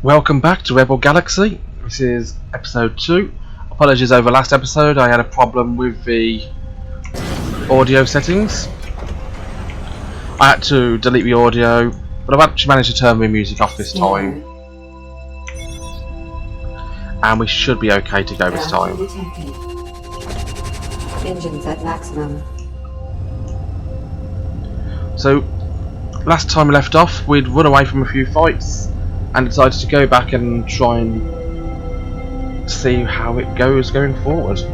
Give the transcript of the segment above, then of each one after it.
Welcome back to Rebel Galaxy. This is episode 2. Apologies over last episode, I had a problem with the audio settings. I had to delete the audio, but I've actually managed to turn the music off this time. And we should be okay to go this time. Engines at maximum. So, last time we left off, we'd run away from a few fights and decided to go back and try and see how it goes going forward. So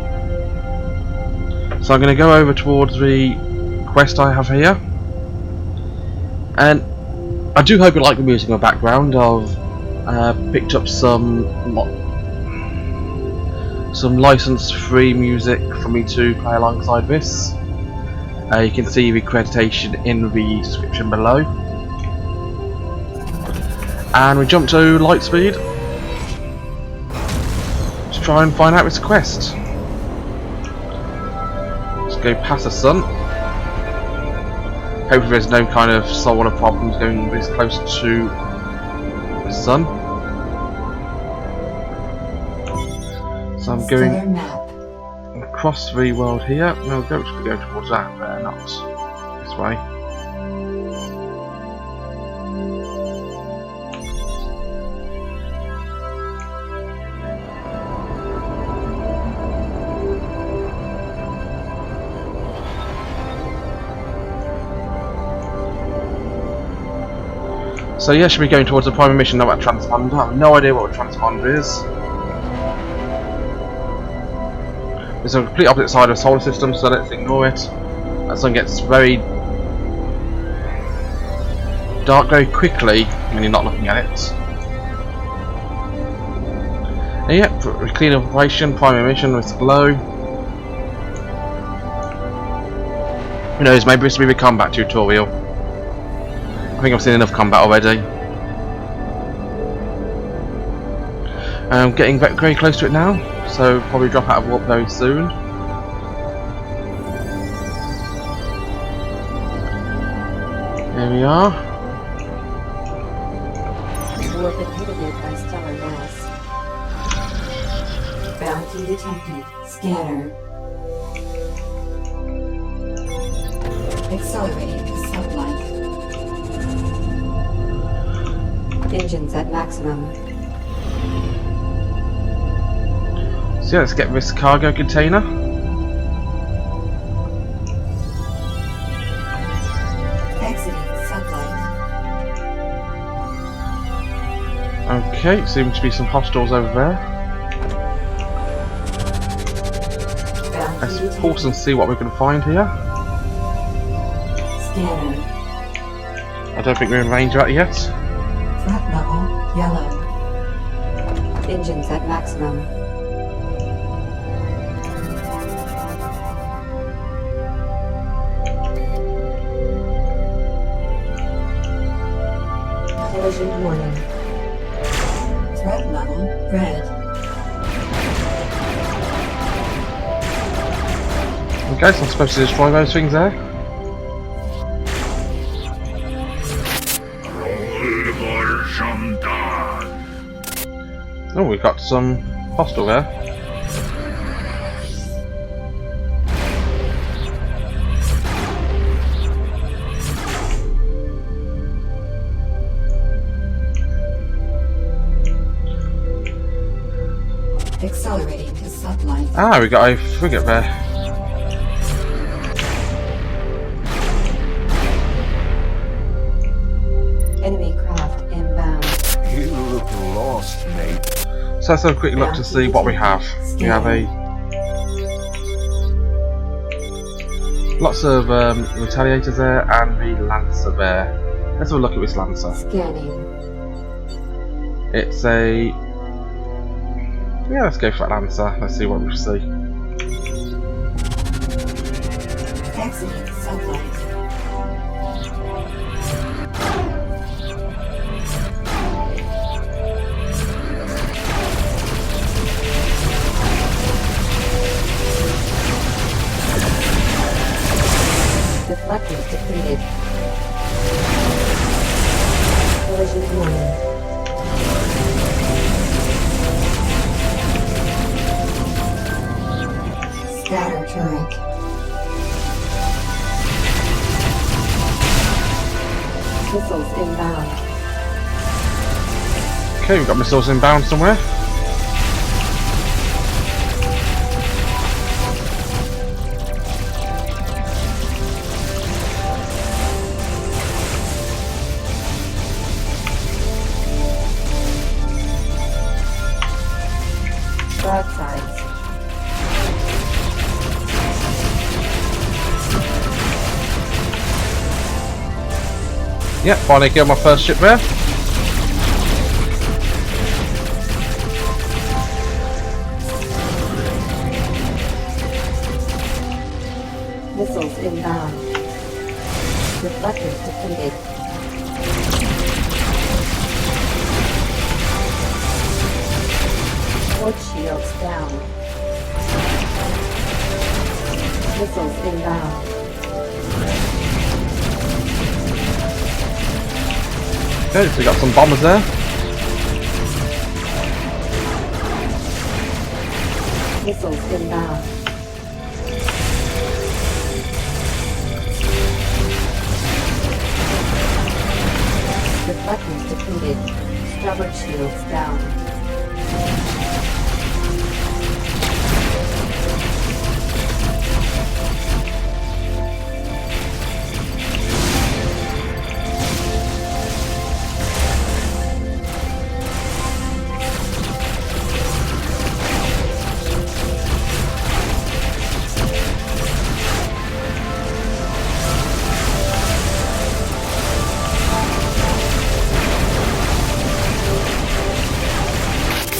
I'm going to go over towards the quest I have here, and I do hope you like the music in the background. I've picked up some license-free music for me to play alongside this. You can see the accreditation in the description below. And we jump to Lightspeed to try and find out this quest. Let's go past the sun. Hopefully there's no kind of solar problems going this close to the sun. So I'm going across the world here. No, go towards that there, not this way. So yeah, should be going towards the primary mission of that transponder. I have no idea what a transponder is. It's on the complete opposite side of the solar system, so let's ignore it. That sun gets very dark very quickly when you're not looking at it. And yeah, clean operation, primary mission with glow. Who knows, maybe this will be the combat tutorial. I think I've seen enough combat already. I'm getting very close to it now, so probably drop out of warp very soon. Here we are. Warp inhibited by stellar mass. Bounty detected. Scanner. Accelerating to sublight. Engines at maximum. So yeah, let's get this cargo container. Exiting sublight. Okay, seems to be some hostiles over there. Let's pause and see what we can find here. Scanner. I don't think we're in range of that yet. Threat level yellow. Engines at maximum. Collision warning. Threat level red. Okay, so I'm supposed to destroy those things there. Oh, we've got some hostile there. Accelerating to sublight. Ah, we got a frigate there. Enemy craft inbound. You look lost, mate. So let's have a quick look to see what we have. We have lots of retaliators there and the Lancer there. Let's have a look at this Lancer. Scanning. It's a... yeah, let's go for that Lancer. Let's see what we see. Exiting sublight. Deflectors depleted. Collision warning. turret. Missiles inbound. Okay, we've got missiles inbound somewhere. Broadsides. Yep, finally killed my first ship there. Missiles inbound. Deflectors depleted. Force shields down. Missiles inbound. Okay, so we got some bombers there. Missiles inbound. Deflectors depleted. Starboard shields down.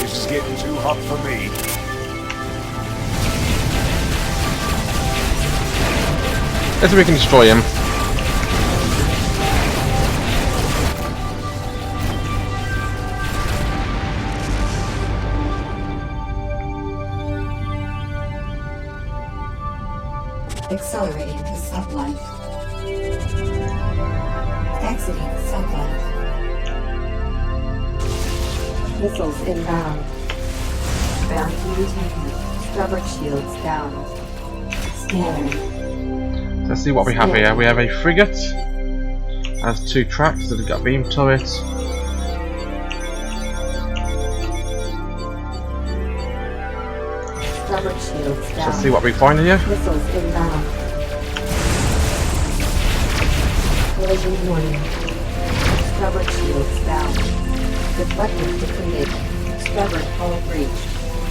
This is getting too hot for me. Let's see if we can destroy him. Accelerating to sublight. Exiting sublight. Missiles inbound. Bounty detected. Starboard shields down. Scanning. Let's see what we have here. We have a frigate. Has 2 tracks that have got beam turrets. Starboard shields down. Let's see what we find here. Missiles inbound. Collision warning. Starboard shields down. Deflectors depleted. Starboard hull breach.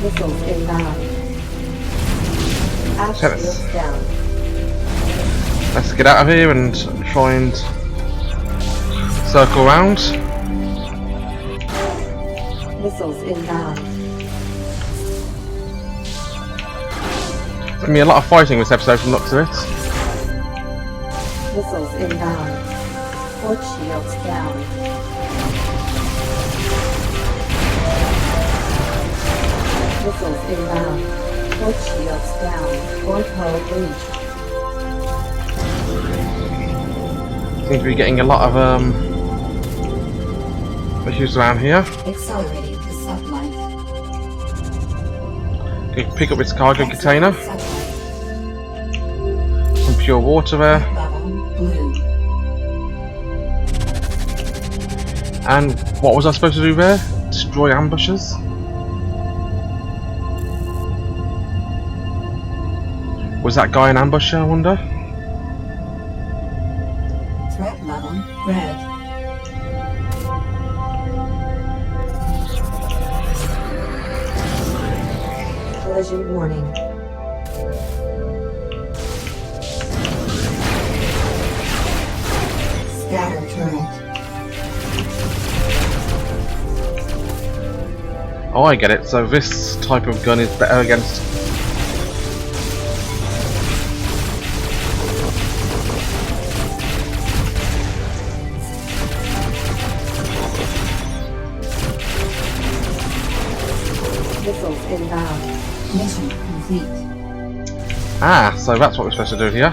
Missiles inbound. Aft Yes. shields down. Let's get out of here and try and circle around. Missiles inbound. There's gonna be a lot of fighting this episode from the looks of it. Missiles inbound. Port shields down. Missiles inbound. Port shields down. Port hull breach. Seems to be getting a lot of issues around here. Accelerating to sublight. Okay, pick up this cargo container. Sublight. Some pure water there. Level blue. And what was I supposed to do there? Destroy ambushes? Was that guy an ambusher, I wonder? Threat level red. Collision warning. Scatter turret. Oh, I get it. So this type of gun is better against... Missiles inbound. Mission complete. Ah, so that's what we're supposed to do here.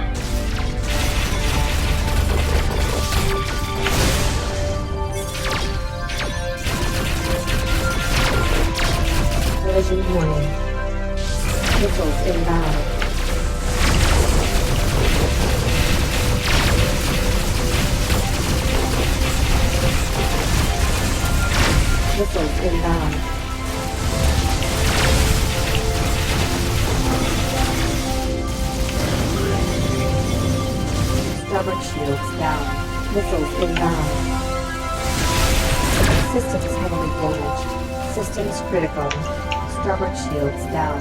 Collision warning. Missiles inbound. Missiles inbound. Starboard shields down. Missiles inbound. Systems heavily damaged. Systems critical. Starboard shields down.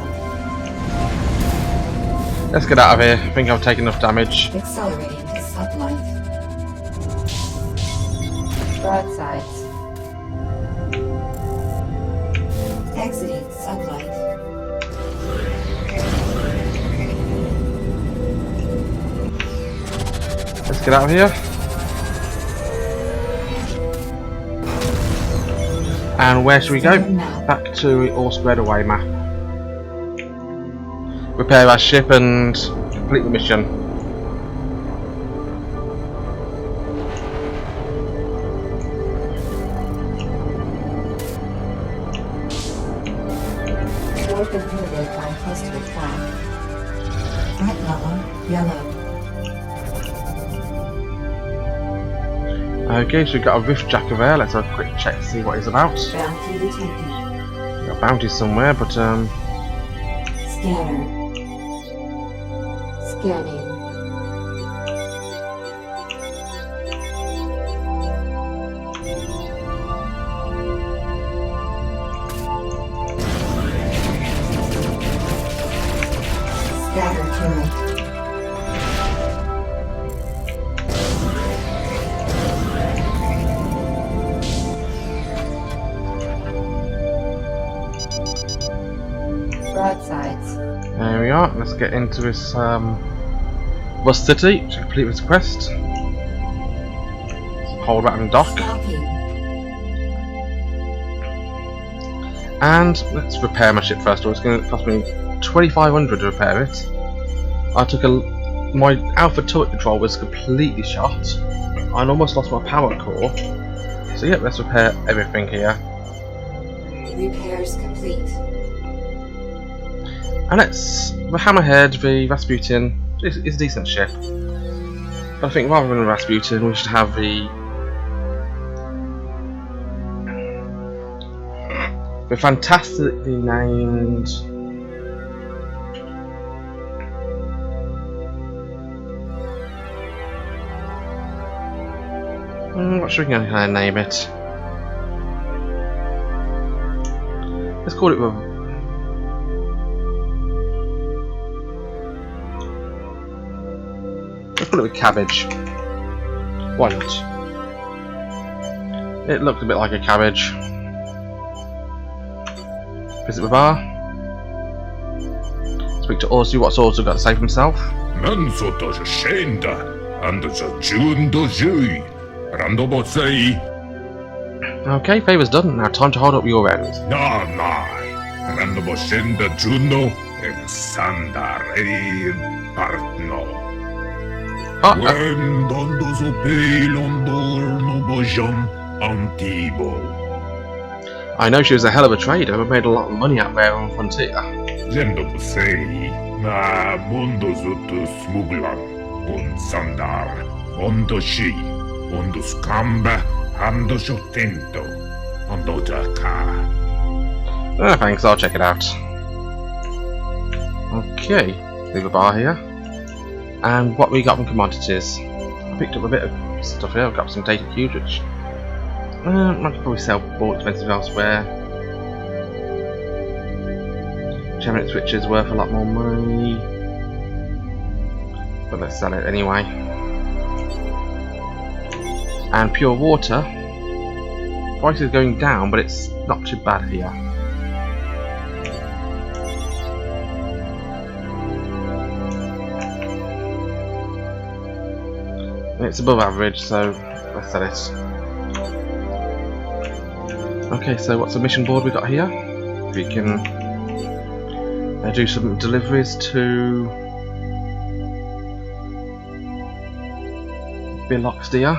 Let's get out of here. I think I've taken enough damage. Accelerating to sublight. Broadsides. Exiting sublight. Let's get out of here. And where should we go? Back to the All Squared Away map. Repair our ship and complete the mission. Warp inhibited by cluster attack. Threat level yellow. Okay, so we've got a rift jacker there. Let's have a quick check to see what he's about. Bounty detected. Got bounties somewhere, but Scanner. Scanning. Scatter turret. Broadsides. there we are. Let's get into this Rust City to complete this quest. Hold back and dock. Stopping. And let's repair my ship first of all. It's going to cost me 2,500 to repair it. I took my alpha turret control was completely shot. I almost lost my power core. So yeah, let's repair everything here. Repairs complete. And let's the Hammerhead, the Rasputin. It's a decent ship. But I think rather than the Rasputin, we should have the fantastically named what should we kind of name it? Let's call it Cabbage. Why not? It looked a bit like a cabbage. Visit the bar. Speak to Orsu. What's Orsu got to say for himself? Nansoto Shenda and the June Dojui. Randobosei. Okay, favour's done. Now time to hold up your end. Na Randoboshenda Juno and Sandare Partno. When Dondo Sope Londor Nobojon Antibo. I know she was a hell of a trader, but made a lot of money out there on the frontier. Zendobosei Na Mondozutu Smuglan Un Sandar Ondoshi Onduscamba Ando Shotento Ondojaka. Thanks, I'll check it out. Okay, leave a bar here. And what we got from commodities. I picked up a bit of stuff here. I've got some data cubes, which I could probably sell more expensive elsewhere. Geminate switch is worth a lot more money, but let's sell it anyway. And pure water, price is going down, but it's not too bad here. It's above average, so let's sell it. Okay, so what's the mission board we got here? We can do some deliveries to Biloxia.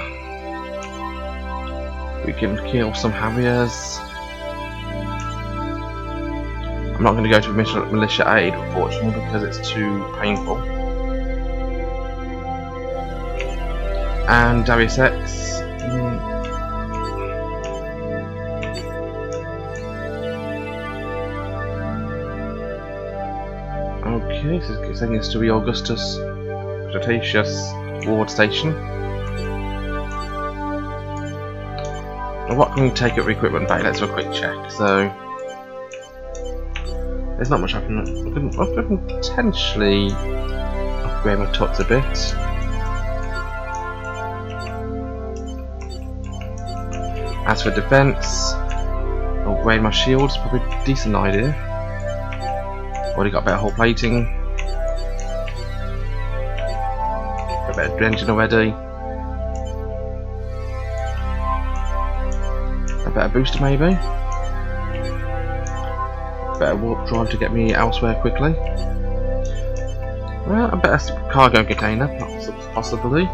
We can kill some Harriers. I'm not going to go to militia aid, unfortunately, because it's too painful. And Darius X. Okay, so it's taking us to the Augustus Cretaceous Ward Station. And what can we take at the equipment bay? Let's have a quick check. So there's not much I can potentially upgrade my tuts a bit. As for defense, upgrade my shields, probably a decent idea. Already got better hull plating. Got better engine already. A better booster maybe. Better warp drive to get me elsewhere quickly. Well, a better cargo container, possibly.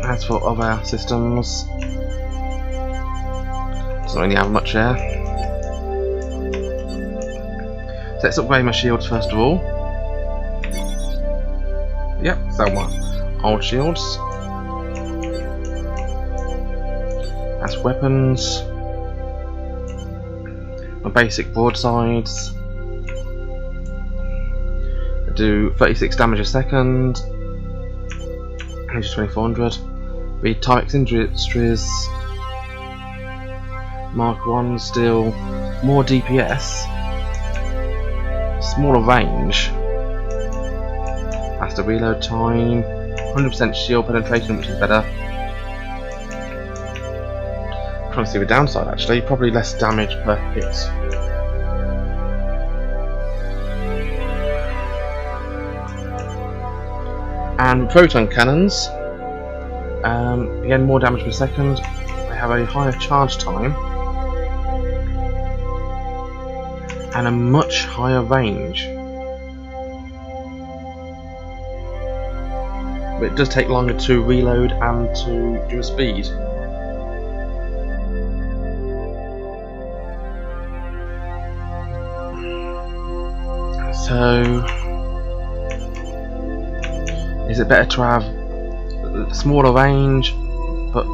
As for other systems, doesn't really have much there. So let's upgrade my shields first of all. Yep, sell my old shields. As weapons, my basic broadsides. I do 36 damage a second. Which is 2400. The Tyrex Industries Mark 1 still more DPS, smaller range, faster reload time, 100% shield penetration, which is better. I'm trying to see the downside actually, probably less damage per hit. And proton cannons, again more damage per second, they have a higher charge time and a much higher range. But it does take longer to reload and to do a speed. So is it better to have smaller range but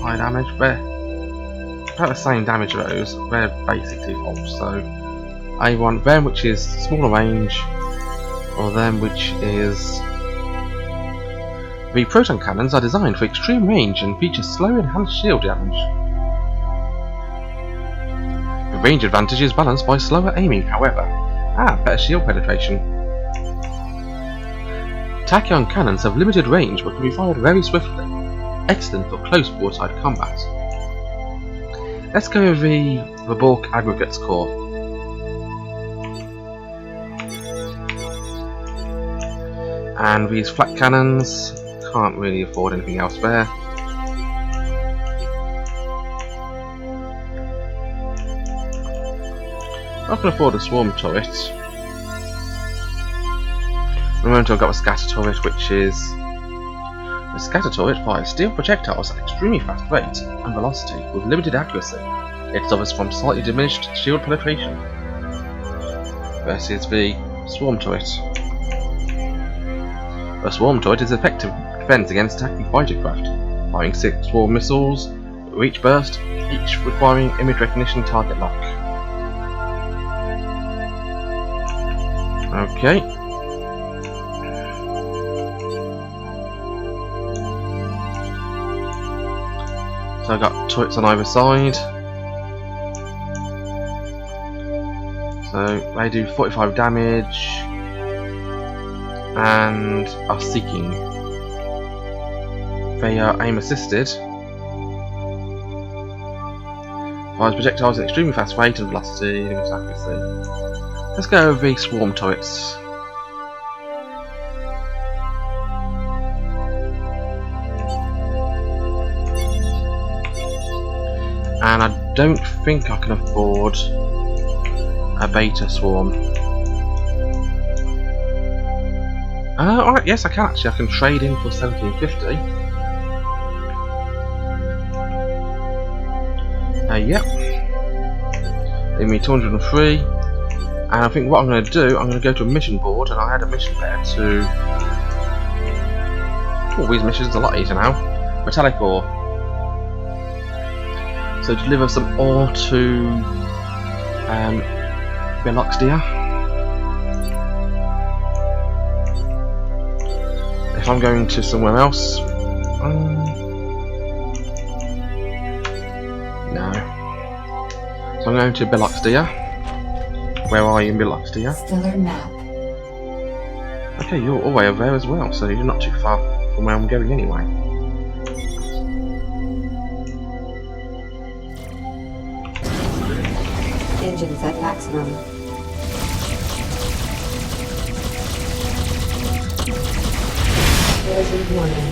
high damage? They're about the same damage those, they're basic defaults, so I want them which is smaller range or them which is... The proton cannons are designed for extreme range and feature slow enhanced shield damage. The range advantage is balanced by slower aiming, however. Better shield penetration. Tachyon cannons have limited range but can be fired very swiftly. Excellent for close broadside combat. Let's go with the bulk aggregates core. And these flat cannons, can't really afford anything else there. I can afford a swarm turret. At the moment I've got a scatter turret, which is... The scatter turret fires steel projectiles at extremely fast rate and velocity with limited accuracy. It suffers from slightly diminished shield penetration. Versus the swarm turret. A swarm turret is effective defense against attacking fighter craft, firing 6 swarm missiles for each burst, each requiring image recognition target lock. Okay. So I've got turrets on either side. So they do 45 damage and are seeking. They are aim assisted. Fires projectiles at extremely fast rate and velocity and accuracy. Let's go with the swarm turrets. And I don't think I can afford a beta swarm. Alright, yes I can actually. I can trade in for 1750. Yep. Leave me 203. And I think what I'm going to do, I'm going to go to a mission board, and I had a mission there to... All these missions are a lot easier now. Metallic ore. So deliver some ore to Biloxia. If I'm going to somewhere else, no. So I'm going to Biloxia. Where are you in Biloxia? Stellar map. Okay, you're all the way over there as well, so you're not too far from where I'm going anyway. Engines at maximum. Collision warning.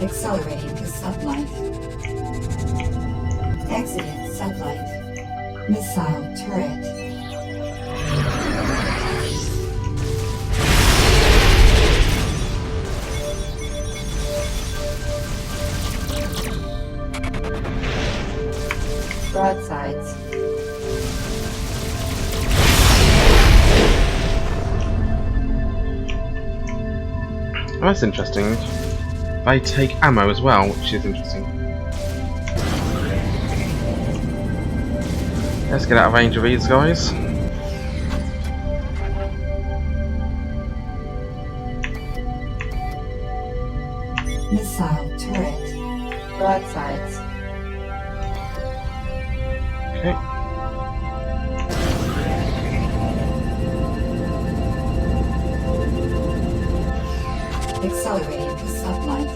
Accelerating to sublight. Exiting sublight. Missile turret. Broadsides. Oh, that's interesting. They take ammo as well, which is interesting. Let's get out of range of these guys. Missile turret. Broadsides. Okay. Accelerating to sublight.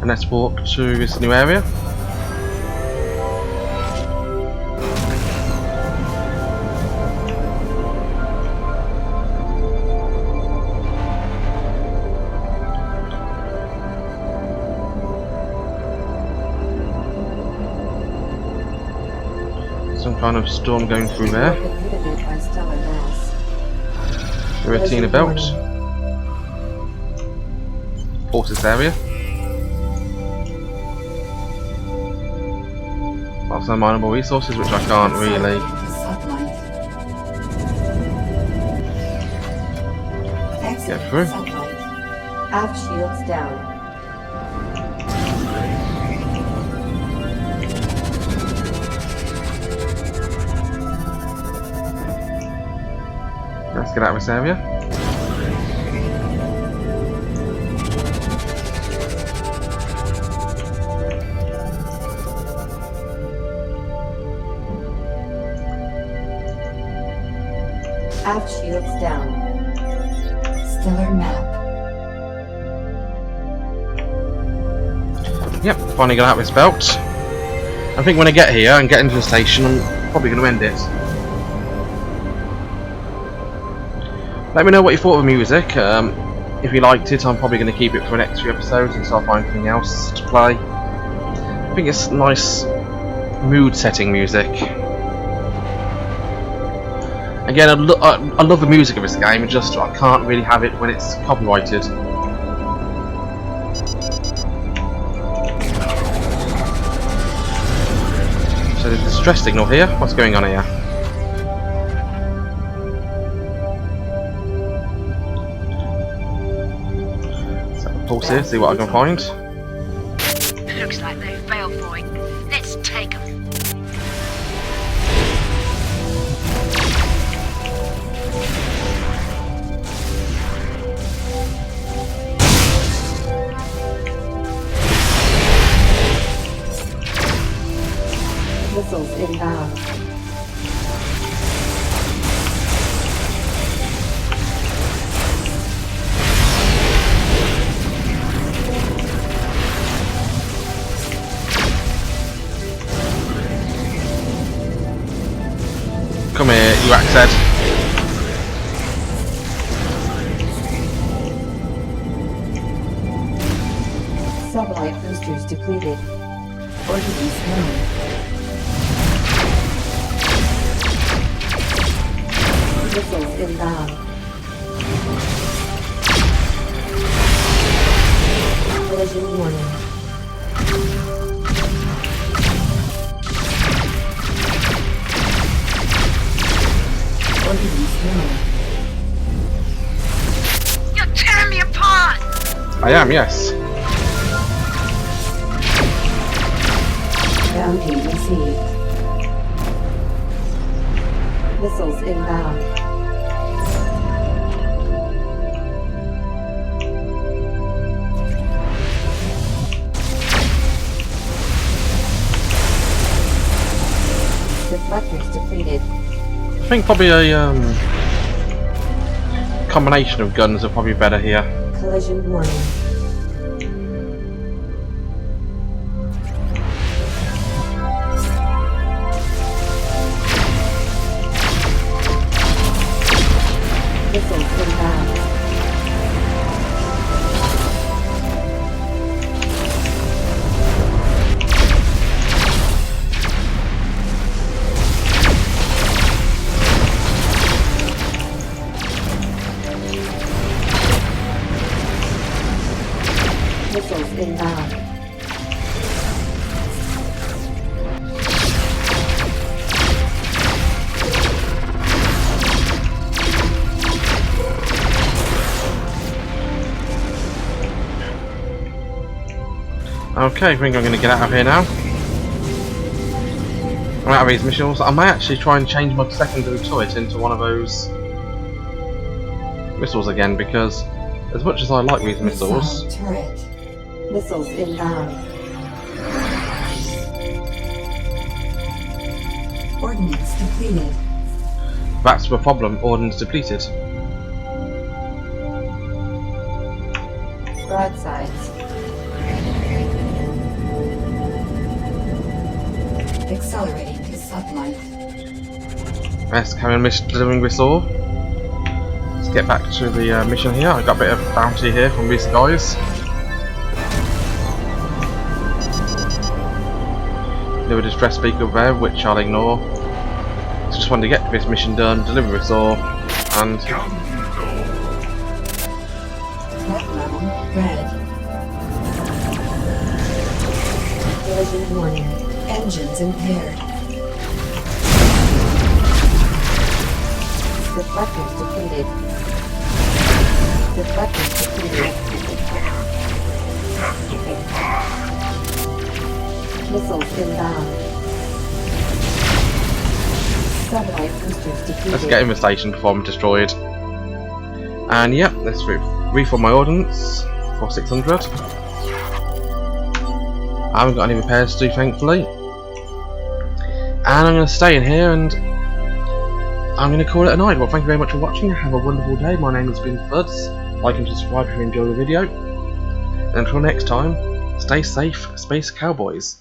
And let's walk to this new area. Some kind of storm going through there. Inhibited by stellar mass. Retina belt. Forces area. Lots of mineable resources which I can't really. Get through. Aft shields down. Let's get out of this area. Aft shields down. Stellar map. Yep, finally got out of this belt. I think when I get here and get into the station, I'm probably going to end it. Let me know what you thought of the music. If you liked it, I'm probably going to keep it for the next few episodes until I find anything else to play. I think it's nice mood-setting music. Again, I love the music of this game, just I can't really have it when it's copyrighted. So there's a distress signal here. What's going on here? Pulse here, see what I can find. Looks like they've bailed for it. Let's take them. Missiles inbound. Come here, you Axed. Sublight boosters depleted. Ordnance known. Missiles inbound. Collision warning. Ordnance known. I am, yes. Bounty received. Missiles inbound. Deflectors depleted. I think probably a combination of guns are probably better here. Collision warning. Missiles inbound. Missiles inbound. Okay, I think I'm going to get out of here now. I'm out of these missiles. I might actually try and change my secondary turret into one of those missiles again, because as much as I like these missiles, Missile turret. Missiles inbound. Ordnance depleted. that's the problem. Ordnance depleted. Broadsides. Accelerating to sublight. Let's carry on delivering this ore. Let's get back to the mission here. I got a bit of bounty here from these guys. There a distress speaker there, which I'll ignore. Just wanted to get this mission done, deliver this ore, and Threat level red. Collision warning. Engines impaired. Deflectors depleted. Deflectors depleted. Missiles inbound. Satellite boosters depleted. let's get in the station before I'm destroyed. And yep, let's refill my ordnance for 600. I haven't got any repairs to do, thankfully. And I'm going to stay in here and I'm going to call it a night. Well, thank you very much for watching. Have a wonderful day. My name has been Fuds. Like and subscribe if you enjoy the video. And until next time, stay safe, Space Cowboys.